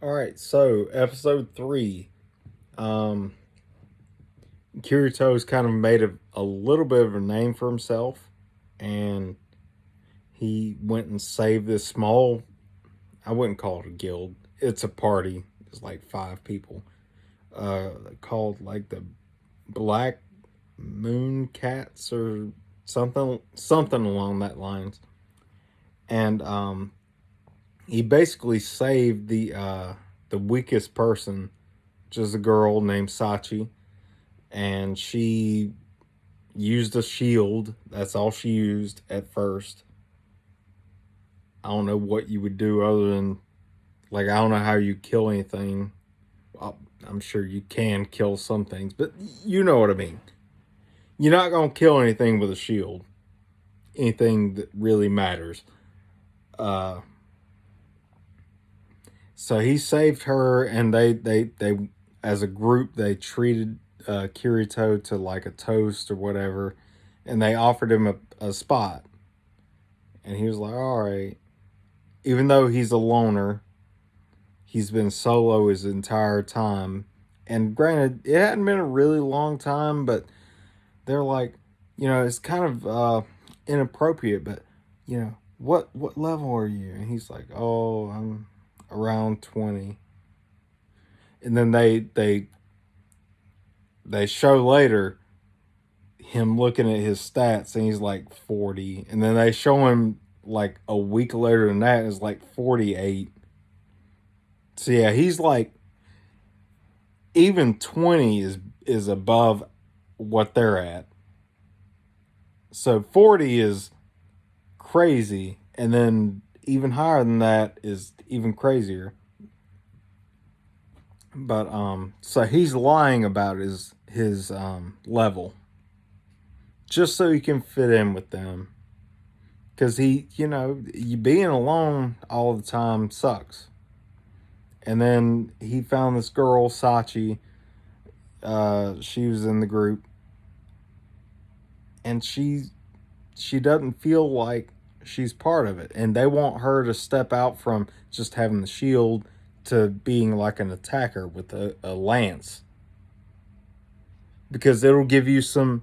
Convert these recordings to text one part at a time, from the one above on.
All right, so episode 3. Um, Kirito's kind of made a little bit of a name for himself, and he went and saved this small. I wouldn't call it a guild. It's a party. It's like 5 people. Called like the Black Moon Cats or something along that lines. And he basically saved the weakest person, which is a girl named Sachi, and she used a shield. That's all she used at first. I don't know what you would do other than, like, I don't know how you kill anything. Well, I'm sure you can kill some things, but you know what I mean. You're not going to kill anything with a shield. Anything that really matters. Uh, so he saved her, and they as a group, they treated Kirito to like a toast or whatever, and they offered him a spot. And he was like, all right. Even though he's a loner, he's been solo his entire time. And granted, it hadn't been a really long time, but they're like, it's kind of inappropriate, but, what level are you? And he's like, oh, I'm around 20. And then they show later him looking at his stats, and he's like 40. And then they show him like a week later than that is like 48. So yeah, he's like, even 20 is above what they're at. So 40 is crazy, and then even higher than that is even crazier. But so he's lying about his level just so he can fit in with them. Because you being alone all the time sucks. And then he found this girl, Sachi. She was in the group, and she doesn't feel like she's part of it, and they want her to step out from just having the shield to being like an attacker with a lance, because it'll give you some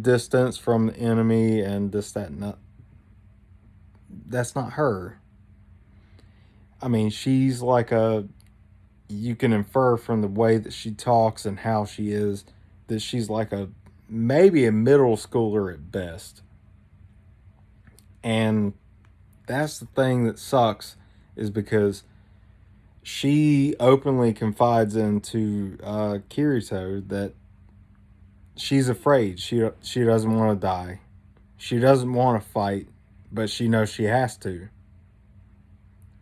distance from the enemy and this, that, and that. That's not her. I mean, she's like you can infer from the way that she talks and how she is that she's like maybe a middle schooler at best. And that's the thing that sucks, is because she openly confides into Kirito that she's afraid. She doesn't want to die. She doesn't want to fight, but she knows she has to.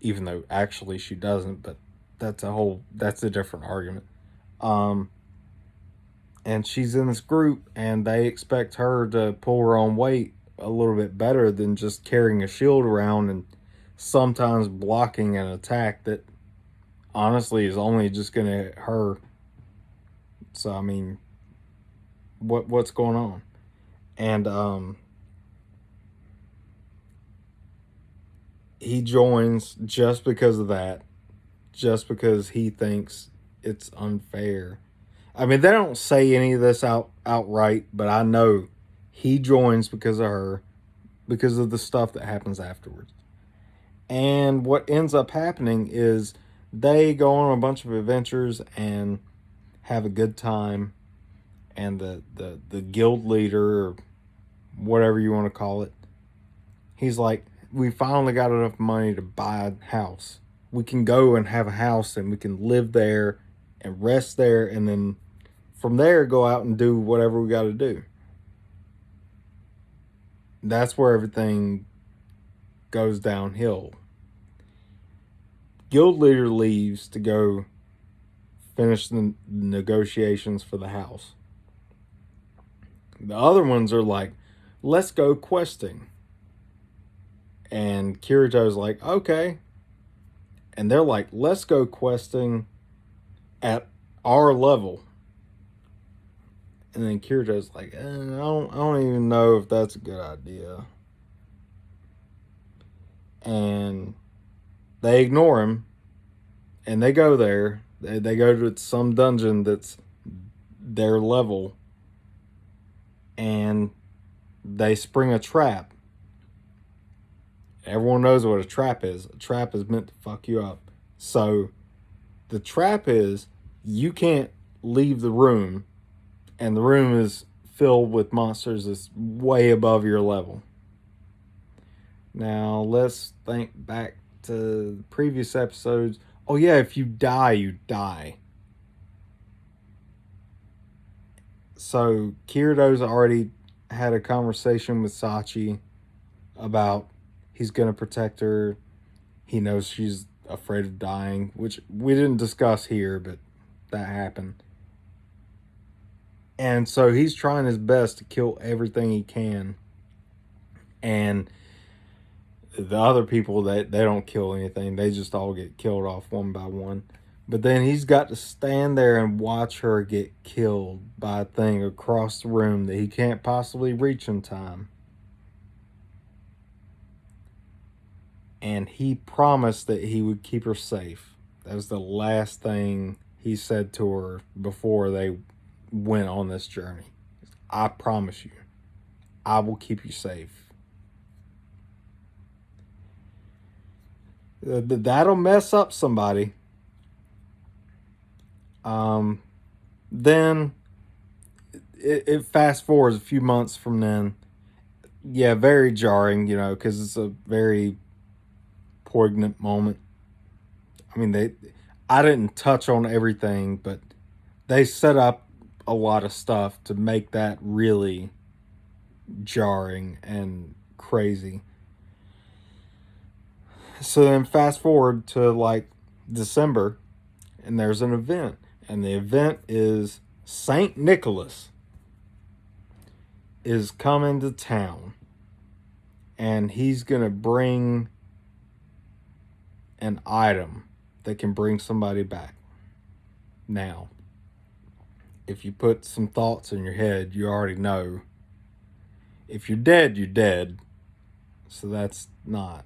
Even though actually she doesn't, but that's a different argument. Um, and she's in this group, and they expect her to pull her own weight a little bit better than just carrying a shield around and sometimes blocking an attack that honestly is only just going to hit her. So I mean, what's going on? And he joins just because of that, just because he thinks it's unfair. I mean, they don't say any of this outright, but I know he joins because of her, because of the stuff that happens afterwards. And what ends up happening is they go on a bunch of adventures and have a good time. And the guild leader, or whatever you want to call it, he's like, we finally got enough money to buy a house. We can go and have a house, and we can live there and rest there, and then from there go out and do whatever we got to do. That's where everything goes downhill. Guild leader leaves to go finish the negotiations for the house. The other ones are like, let's go questing. And Kirito's like, okay. And they're like, let's go questing at our level. And then Kirito's like, I don't even know if that's a good idea. And they ignore him. And they go there. They go to some dungeon that's their level, and they spring a trap. Everyone knows what a trap is. A trap is meant to fuck you up. So the trap is you can't leave the room, and the room is filled with monsters that's way above your level. Now let's think back to previous episodes. Oh yeah, if you die, you die. So Kirido's already had a conversation with Sachi about he's gonna protect her. He knows she's afraid of dying, which we didn't discuss here, but that happened. And so he's trying his best to kill everything he can. And the other people, they don't kill anything. They just all get killed off one by one. But then he's got to stand there and watch her get killed by a thing across the room that he can't possibly reach in time. And he promised that he would keep her safe. That was the last thing he said to her before they went on this journey. I promise you, I will keep you safe. That'll mess up somebody. Then it fast forwards a few months from then. Yeah, very jarring, because it's a very poignant moment. I mean, I didn't touch on everything, but they set up a lot of stuff to make that really jarring and crazy. So then fast forward to like December, and there's an event, and the event is Saint Nicholas is coming to town, and he's gonna bring an item that can bring somebody back. Now, if you put some thoughts in your head, you already know. If you're dead, you're dead. So that's not.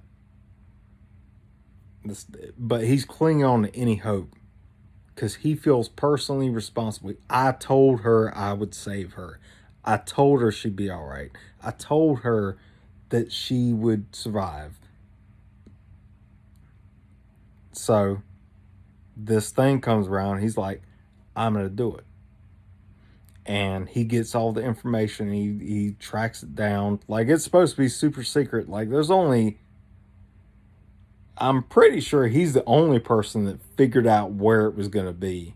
But he's clinging on to any hope because he feels personally responsible. I told her I would save her. I told her she'd be all right. I told her that she would survive. So this thing comes around. He's like, I'm going to do it. And he gets all the information. He tracks it down. Like, it's supposed to be super secret. Like, I'm pretty sure he's the only person that figured out where it was going to be.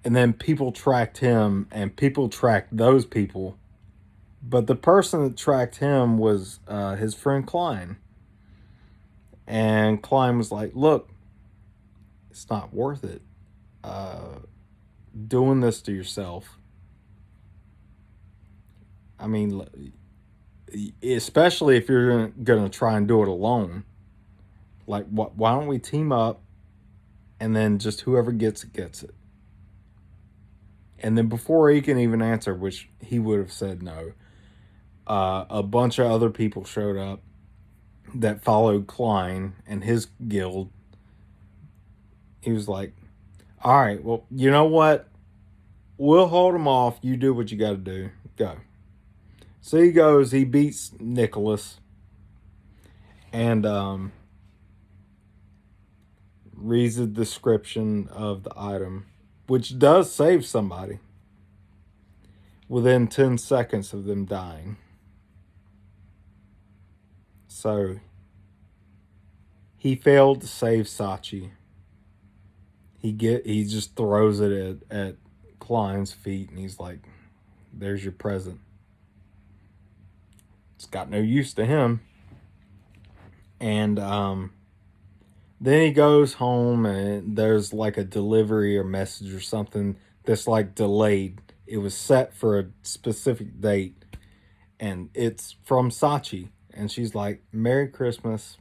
And then people tracked him, and people tracked those people. But the person that tracked him was his friend Klein. And Klein was like, look, it's not worth it. Doing this to yourself. I mean, especially if you're going to try and do it alone. Like, why don't we team up, and then just whoever gets it, gets it. And then before he can even answer, which he would have said no, a bunch of other people showed up that followed Klein and his guild. He was like, all right, well, you know what? We'll hold him off. You do what you got to do. Go. So he goes, he beats Nicholas, and reads the description of the item, which does save somebody within 10 seconds of them dying. So he failed to save Sachi. He just throws it at Klein's feet, and he's like, there's your present. It's got no use to him. And then he goes home, and there's like a delivery or message or something that's like delayed. It was set for a specific date, and it's from Sachi. And she's like, Merry Christmas.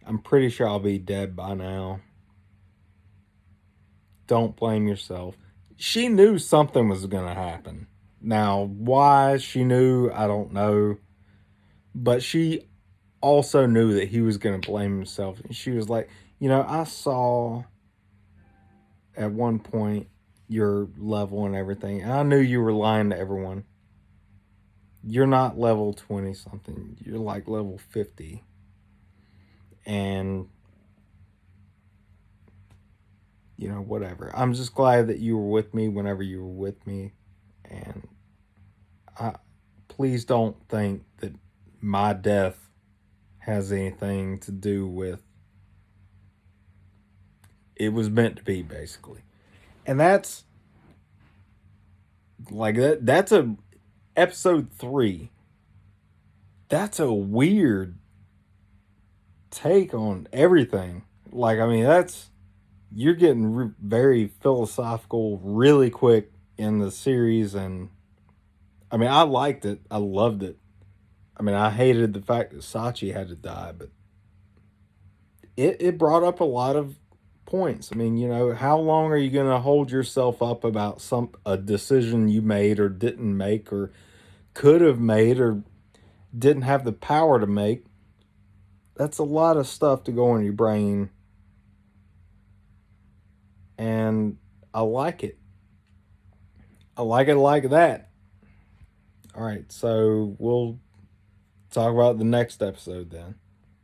I'm pretty sure I'll be dead by now. Don't blame yourself. She knew something was going to happen. Now, why she knew, I don't know. But she also knew that he was going to blame himself. And she was like, I saw at one point your level and everything, and I knew you were lying to everyone. You're not level 20 something. You're like level 50. And, whatever. I'm just glad that you were with me whenever you were with me. And I, please don't think that my death has anything to do with it was meant to be, basically. And that's like that's a episode 3. That's a weird take on everything. Like, I mean, you're getting very philosophical really quick in the series. And I mean, I liked it. I loved it. I mean, I hated the fact that Sachi had to die, but it brought up a lot of points. I mean, how long are you going to hold yourself up about a decision you made or didn't make or could have made or didn't have the power to make? That's a lot of stuff to go in your brain. And I like it. I like it like that. All right, so we'll talk about the next episode then.